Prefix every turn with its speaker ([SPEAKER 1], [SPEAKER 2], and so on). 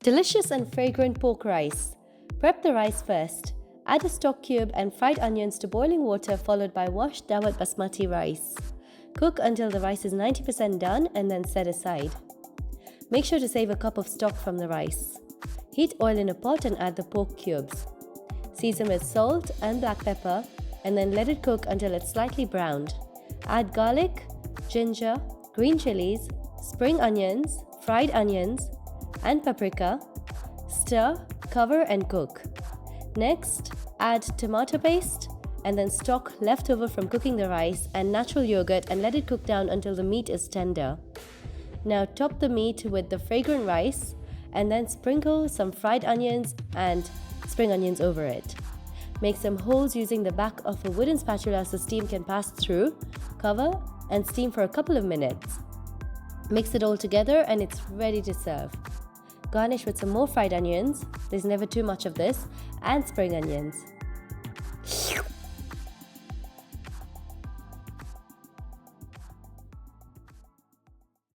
[SPEAKER 1] Delicious and fragrant pork rice. Prep the rice first. Add a stock cube and fried onions to boiling water followed by washed Daawat Basmati rice. Cook until the rice is 90% done and then set aside. Make sure to save a cup of stock from the rice. Heat oil in a pot and add the pork cubes. Season with salt and black pepper and then let it cook until it's slightly browned. Add garlic, ginger, green chillies, spring onions, fried onions, and paprika. Stir, cover and cook. Next, add tomato paste and then stock left over from cooking the rice and natural yogurt and let it cook down until the meat is tender. Now top the meat with the fragrant rice and then sprinkle some fried onions and spring onions over it. Make some holes using the back of a wooden spatula so steam can pass through. Cover and steam for a couple of minutes. Mix it all together and it's ready to serve. Garnish with some more fried onions, there's never too much of this, and spring onions.